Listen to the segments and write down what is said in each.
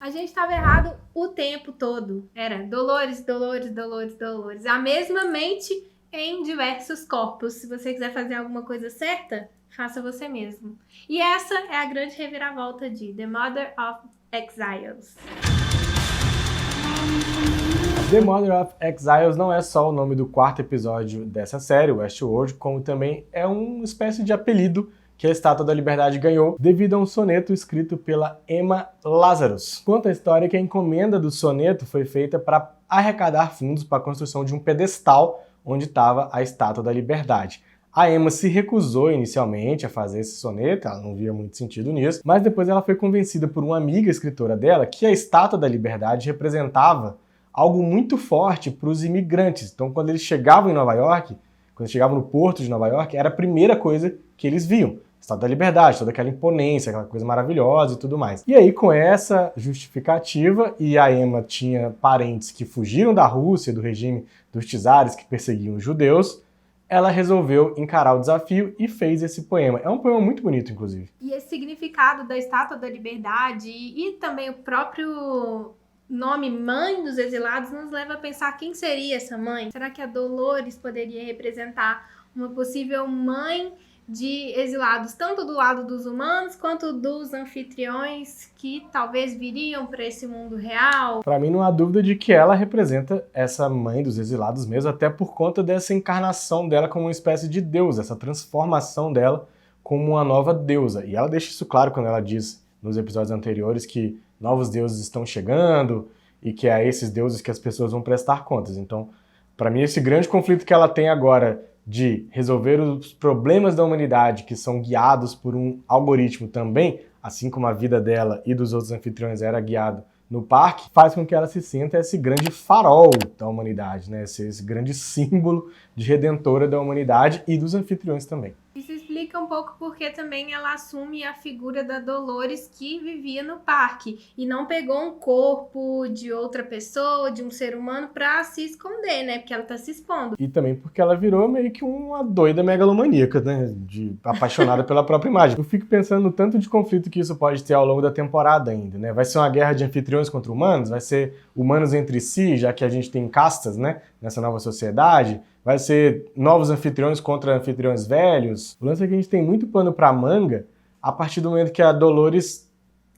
A gente estava errado o tempo todo. Era Dolores, Dolores, Dolores, Dolores. A mesma mente em diversos corpos. Se você quiser fazer alguma coisa certa, faça você mesmo. E essa é a grande reviravolta de The Mother of Exiles. The Mother of Exiles não é só o nome do quarto episódio dessa série, Westworld, como também é uma espécie de apelido que a Estátua da Liberdade ganhou devido a um soneto escrito pela Emma Lazarus. Conta a história que a encomenda do soneto foi feita para arrecadar fundos para a construção de um pedestal onde estava a Estátua da Liberdade. A Emma se recusou inicialmente a fazer esse soneto, ela não via muito sentido nisso, mas depois ela foi convencida por uma amiga escritora dela que a Estátua da Liberdade representava algo muito forte para os imigrantes. Então, quando eles chegavam em Nova York, quando eles chegavam no porto de Nova York, era a primeira coisa que eles viam. Estátua da Liberdade, toda aquela imponência, aquela coisa maravilhosa e tudo mais. E aí, com essa justificativa, e a Emma tinha parentes que fugiram da Rússia, do regime dos czares que perseguiam os judeus, ela resolveu encarar o desafio e fez esse poema. É um poema muito bonito, inclusive. E esse significado da Estátua da Liberdade e também o próprio nome Mãe dos Exilados nos leva a pensar quem seria essa mãe. Será que a Dolores poderia representar uma possível mãe de exilados, tanto do lado dos humanos quanto dos anfitriões que talvez viriam para esse mundo real? Para mim não há dúvida de que ela representa essa mãe dos exilados mesmo, até por conta dessa encarnação dela como uma espécie de deusa, essa transformação dela como uma nova deusa. E ela deixa isso claro quando ela diz nos episódios anteriores que novos deuses estão chegando e que é a esses deuses que as pessoas vão prestar contas. Então, para mim, esse grande conflito que ela tem agora de resolver os problemas da humanidade que são guiados por um algoritmo também, assim como a vida dela e dos outros anfitriões era guiado no parque, faz com que ela se sinta esse grande farol da humanidade, né? Esse grande símbolo de redentora da humanidade e dos anfitriões também. Isso explica um pouco porque também ela assume a figura da Dolores que vivia no parque e não pegou um corpo de outra pessoa, de um ser humano, pra se esconder, né? Porque ela tá se expondo. E também porque ela virou meio que uma doida megalomaníaca, né? Apaixonada pela própria imagem. Eu fico pensando no tanto de conflito que isso pode ter ao longo da temporada ainda, né? Vai ser uma guerra de anfitriões contra humanos? Vai ser humanos entre si, já que a gente tem castas, né? Nessa nova sociedade? Vai ser novos anfitriões contra anfitriões velhos? O lance é que a gente tem muito pano pra manga a partir do momento que a Dolores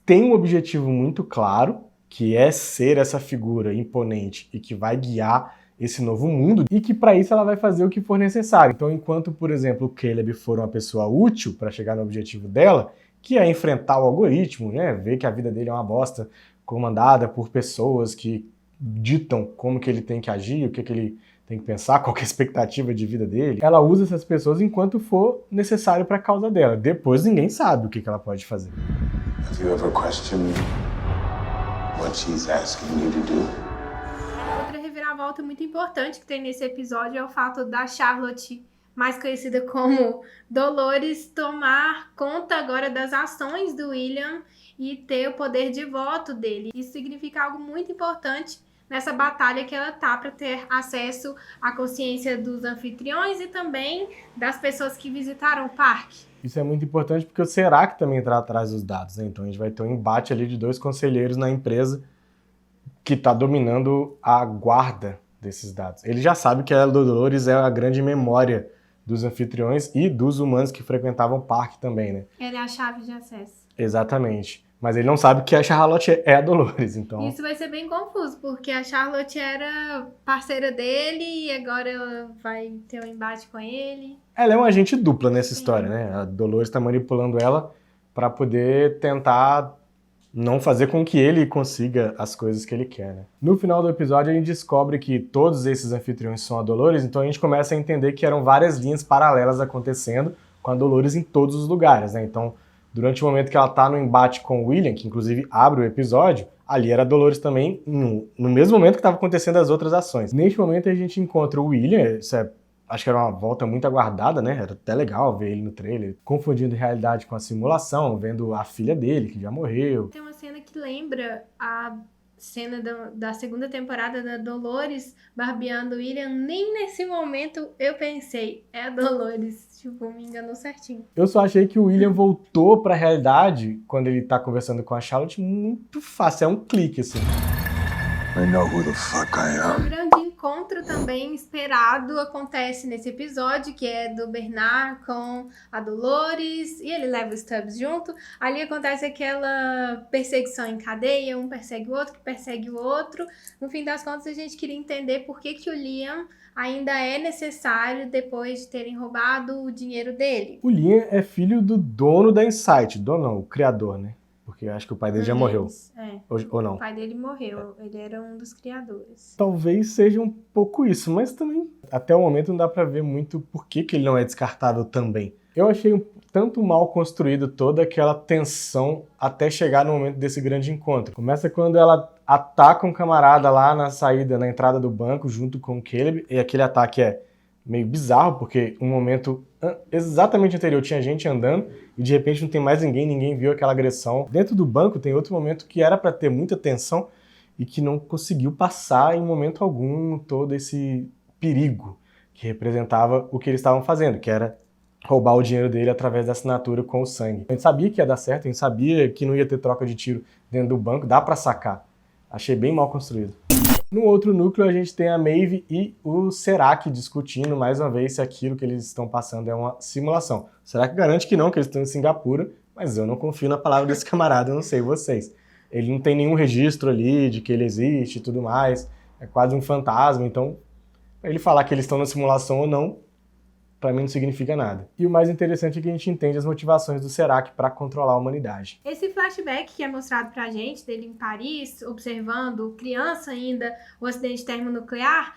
tem um objetivo muito claro, que é ser essa figura imponente e que vai guiar esse novo mundo, e que para isso ela vai fazer o que for necessário. Então, enquanto, por exemplo, o Caleb for uma pessoa útil para chegar no objetivo dela, que é enfrentar o algoritmo, né? Ver que a vida dele é uma bosta comandada por pessoas que ditam como que ele tem que agir, o que ele tem que pensar, qual que é a expectativa de vida dele. Ela usa essas pessoas enquanto for necessário para a causa dela. Depois ninguém sabe o que ela pode fazer. Have you ever questioned what she's asking you to do? Outra reviravolta muito importante que tem nesse episódio é o fato da Charlotte, mais conhecida como Dolores, tomar conta agora das ações do William e ter o poder de voto dele. Isso significa algo muito importante nessa batalha que ela tá para ter acesso à consciência dos anfitriões e também das pessoas que visitaram o parque. Isso é muito importante porque o Serac também está atrás dos dados, né? Então a gente vai ter um embate ali de dois conselheiros na empresa que está dominando a guarda desses dados. Ele já sabe que a Dolores é a grande memória dos anfitriões e dos humanos que frequentavam o parque também, né? Ela é a chave de acesso. Exatamente. Mas ele não sabe que a Charlotte é a Dolores, então... Isso vai ser bem confuso, porque a Charlotte era parceira dele e agora ela vai ter um embate com ele. Ela é uma agente dupla nessa história, né? A Dolores está manipulando ela para poder tentar não fazer com que ele consiga as coisas que ele quer, né? No final do episódio a gente descobre que todos esses anfitriões são a Dolores, então a gente começa a entender que eram várias linhas paralelas acontecendo com a Dolores em todos os lugares, né? Então, durante o momento que ela tá no embate com o William, que inclusive abre o episódio, ali era a Dolores também, no mesmo momento que estava acontecendo as outras ações. Neste momento a gente encontra o William, acho que era uma volta muito aguardada, né? Era até legal ver ele no trailer, confundindo realidade com a simulação, vendo a filha dele, que já morreu. Tem uma cena que lembra a cena da segunda temporada da Dolores barbeando o William, nem nesse momento eu pensei, é a Dolores. Tipo, me enganou certinho. Eu só achei que o William voltou pra realidade quando ele tá conversando com a Charlotte muito fácil, é um clique, assim. I know who the fuck I am. Um grande encontro também esperado acontece nesse episódio, que é do Bernard com a Dolores, e ele leva o Stubbs junto. Ali acontece aquela perseguição em cadeia, um persegue o outro, que persegue o outro. No fim das contas, a gente queria entender por que o Liam ainda é necessário depois de terem roubado o dinheiro dele. O Liam é filho do dono da Insight, dono não, o criador, né? Porque eu acho que o pai dele já morreu. É. Ou não? O pai dele morreu, ele era um dos criadores. Talvez seja um pouco isso, mas também até o momento não dá pra ver muito por que ele não é descartável também. Eu achei tanto mal construído toda aquela tensão até chegar no momento desse grande encontro. Começa quando ela ataca um camarada lá na saída, na entrada do banco, junto com o Caleb, e aquele ataque é meio bizarro, porque um momento exatamente anterior tinha gente andando e de repente não tem mais ninguém viu aquela agressão. Dentro do banco tem outro momento que era para ter muita tensão e que não conseguiu passar em momento algum todo esse perigo que representava o que eles estavam fazendo, que era roubar o dinheiro dele através da assinatura com o sangue. A gente sabia que ia dar certo, a gente sabia que não ia ter troca de tiro dentro do banco, dá para sacar. Achei bem mal construído. No outro núcleo, a gente tem a Maeve e o Serac discutindo mais uma vez se aquilo que eles estão passando é uma simulação. O Serac garante que não, que eles estão em Singapura, mas eu não confio na palavra desse camarada, eu não sei vocês. Ele não tem nenhum registro ali de que ele existe e tudo mais, é quase um fantasma, então ele falar que eles estão na simulação ou não, pra mim não significa nada. E o mais interessante é que a gente entende as motivações do Serac para controlar a humanidade. Esse flashback que é mostrado pra gente, dele em Paris, observando, criança ainda, o acidente termonuclear,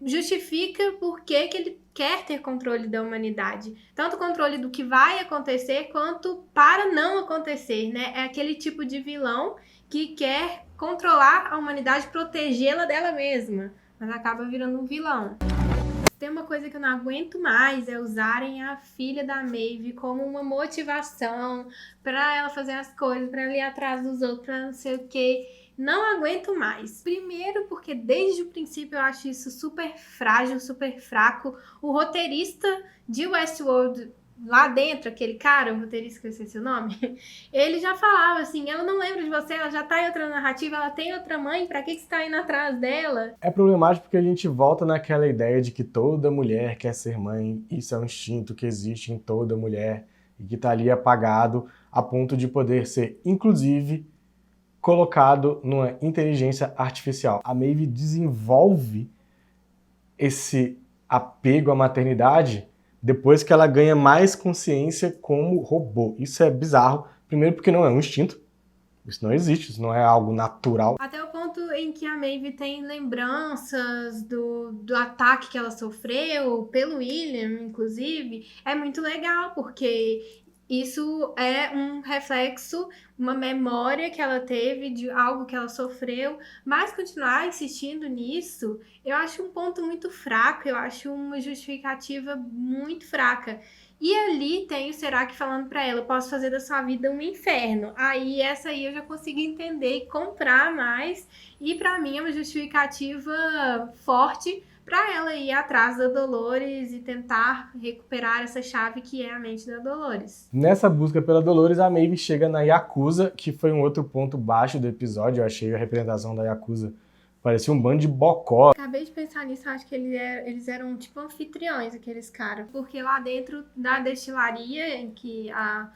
justifica por que ele quer ter controle da humanidade. Tanto controle do que vai acontecer, quanto para não acontecer, né? É aquele tipo de vilão que quer controlar a humanidade, protegê-la dela mesma, mas acaba virando um vilão. Tem uma coisa que eu não aguento mais, é usarem a filha da Maeve como uma motivação pra ela fazer as coisas, pra ela ir atrás dos outros, pra não sei o quê. Não aguento mais. Primeiro porque desde o princípio eu acho isso super frágil, super fraco. O roteirista de Westworld, lá dentro, aquele cara, o roteirista que eu esqueci o nome, ele já falava assim, ela não lembra de você, ela já tá em outra narrativa, ela tem outra mãe, pra que você tá indo atrás dela? É problemático porque a gente volta naquela ideia de que toda mulher quer ser mãe, isso é um instinto que existe em toda mulher e que tá ali apagado a ponto de poder ser, inclusive, colocado numa inteligência artificial. A Maeve desenvolve esse apego à maternidade depois que ela ganha mais consciência como robô. Isso é bizarro, primeiro porque não é um instinto, isso não existe, isso não é algo natural. Até o ponto em que a Maeve tem lembranças do ataque que ela sofreu, pelo William, inclusive, é muito legal, porque isso é um reflexo, uma memória que ela teve de algo que ela sofreu, mas continuar insistindo nisso, eu acho um ponto muito fraco, eu acho uma justificativa muito fraca. E ali tem o Serac falando pra ela, eu posso fazer da sua vida um inferno. Aí essa aí eu já consigo entender e comprar mais, e pra mim é uma justificativa forte pra ela ir atrás da Dolores e tentar recuperar essa chave que é a mente da Dolores. Nessa busca pela Dolores, a Maeve chega na Yakuza, que foi um outro ponto baixo do episódio. Eu achei a representação da Yakuza parecia um bando de bocó. Acabei de pensar nisso, acho que eles eram tipo anfitriões, aqueles caras. Porque lá dentro da destilaria, em que a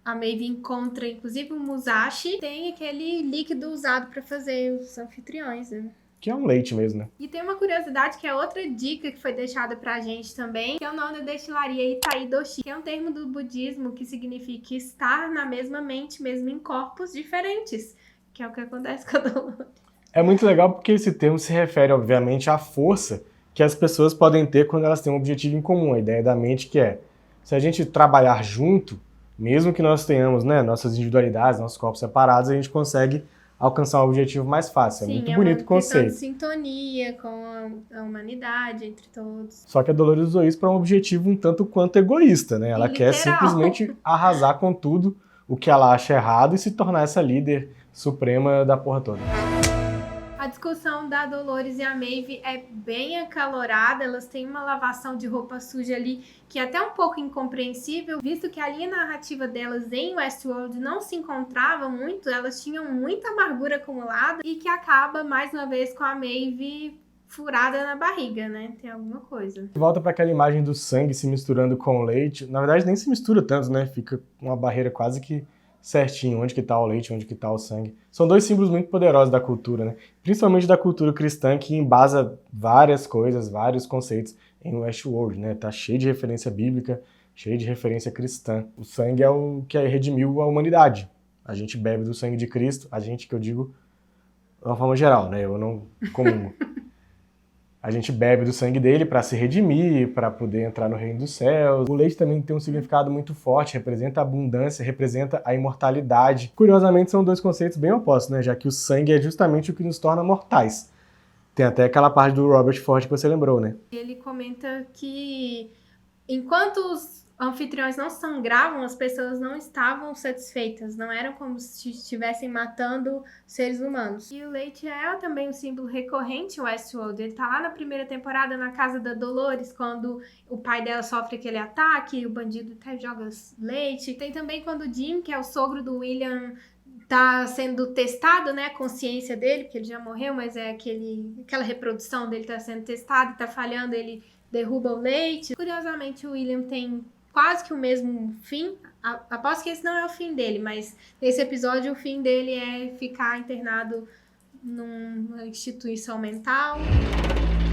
Maeve encontra, inclusive, o Musashi, tem aquele líquido usado pra fazer os anfitriões, né? Que é um leite mesmo, né? E tem uma curiosidade que é outra dica que foi deixada pra gente também, que é o nome da destilaria Itai-Doshi, que é um termo do budismo que significa estar na mesma mente, mesmo em corpos diferentes, que é o que acontece com a Dolores. É muito legal porque esse termo se refere, obviamente, à força que as pessoas podem ter quando elas têm um objetivo em comum. A ideia da mente que é, se a gente trabalhar junto, mesmo que nós tenhamos, né, nossas individualidades, nossos corpos separados, a gente consegue alcançar um objetivo mais fácil. Sim, é muito bonito o conceito. De sintonia com a humanidade, entre todos. Só que a Dolores usou isso para um objetivo um tanto quanto egoísta, né? Ela quer simplesmente arrasar com tudo o que ela acha errado e se tornar essa líder suprema da porra toda. A discussão da Dolores e a Maeve é bem acalorada, elas têm uma lavação de roupa suja ali que é até um pouco incompreensível, visto que a linha narrativa delas em Westworld não se encontrava muito, elas tinham muita amargura acumulada e que acaba mais uma vez com a Maeve furada na barriga, né? Tem alguma coisa. Volta para aquela imagem do sangue se misturando com o leite. Na verdade, nem se mistura tanto, né? Fica uma barreira quase que certinho, onde que tá o leite, onde que tá o sangue. São dois símbolos muito poderosos da cultura, né? Principalmente da cultura cristã, que embasa várias coisas, vários conceitos em Westworld, né? Tá cheio de referência bíblica, cheio de referência cristã. O sangue é o que redimiu a humanidade. A gente bebe do sangue de Cristo, a gente, que eu digo de uma forma geral, né? Eu não comungo. A gente bebe do sangue dele para se redimir, para poder entrar no reino dos céus. O leite também tem um significado muito forte, representa a abundância, representa a imortalidade. Curiosamente, são dois conceitos bem opostos, né? Já que o sangue é justamente o que nos torna mortais. Tem até aquela parte do Robert Ford que você lembrou, né? Ele comenta que enquanto os anfitriões não sangravam, as pessoas não estavam satisfeitas, não eram como se estivessem matando seres humanos. E o leite é também um símbolo recorrente em Westworld. Ele tá lá na primeira temporada, na casa da Dolores, quando o pai dela sofre aquele ataque, o bandido até joga leite. Tem também quando o Jim, que é o sogro do William, tá sendo testado, né, a consciência dele, porque ele já morreu, mas é aquela reprodução dele tá sendo testada e tá falhando, ele derruba o leite. Curiosamente, o William tem quase que o mesmo fim. Aposto que esse não é o fim dele, mas nesse episódio o fim dele é ficar internado numa instituição mental.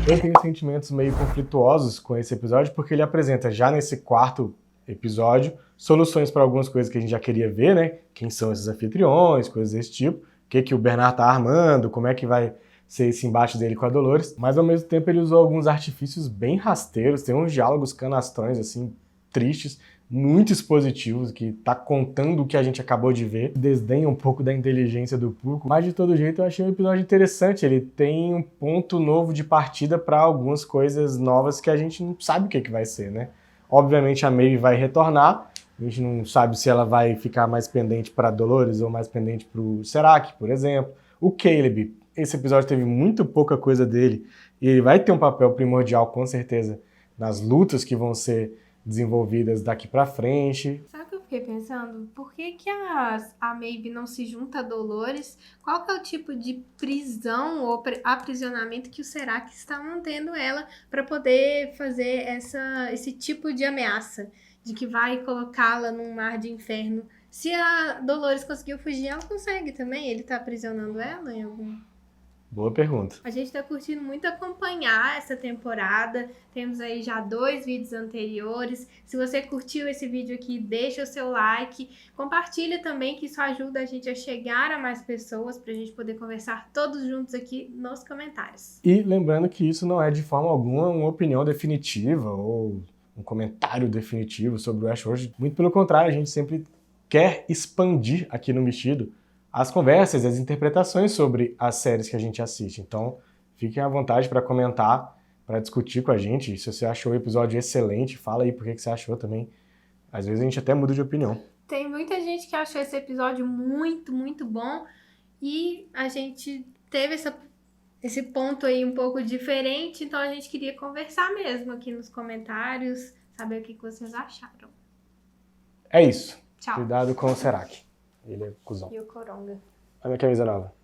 Eu tenho sentimentos meio conflituosos com esse episódio, porque ele apresenta já nesse quarto episódio soluções para algumas coisas que a gente já queria ver, né? Quem são esses anfitriões, coisas desse tipo. O que o Bernard tá armando, como é que vai ser esse embate dele com a Dolores. Mas ao mesmo tempo ele usou alguns artifícios bem rasteiros, tem uns diálogos canastrões, assim, tristes, muito expositivos, que tá contando o que a gente acabou de ver, desdenha um pouco da inteligência do público, mas de todo jeito eu achei um episódio interessante, ele tem um ponto novo de partida para algumas coisas novas que a gente não sabe o que vai ser, né? Obviamente a Maeve vai retornar, a gente não sabe se ela vai ficar mais pendente para Dolores ou mais pendente para o Serac, por exemplo. O Caleb, esse episódio teve muito pouca coisa dele, e ele vai ter um papel primordial, com certeza, nas lutas que vão ser desenvolvidas daqui pra frente. Sabe o que eu fiquei pensando? Por que a Maeve não se junta a Dolores? Qual que é o tipo de prisão ou aprisionamento que o Serac está mantendo ela para poder fazer esse tipo de ameaça? De que vai colocá-la num mar de inferno. Se a Dolores conseguiu fugir, ela consegue também. Ele tá aprisionando ela em algum... Boa pergunta. A gente tá curtindo muito acompanhar essa temporada. Temos aí já 2 vídeos anteriores. Se você curtiu esse vídeo aqui, deixa o seu like. Compartilha também, que isso ajuda a gente a chegar a mais pessoas, pra gente poder conversar todos juntos aqui nos comentários. E lembrando que isso não é de forma alguma uma opinião definitiva ou um comentário definitivo sobre o Westworld. Muito pelo contrário, a gente sempre quer expandir aqui no Mexido as conversas, as interpretações sobre as séries que a gente assiste. Então, fiquem à vontade para comentar, para discutir com a gente. Se você achou o episódio excelente, fala aí por que você achou também. Às vezes a gente até muda de opinião. Tem muita gente que achou esse episódio muito, muito bom. E a gente teve esse ponto aí um pouco diferente. Então, a gente queria conversar mesmo aqui nos comentários, saber o que vocês acharam. É isso. Tchau. Cuidado com o Serac. Ele é cuzão. E o Coronga. Olha minha camisa nova.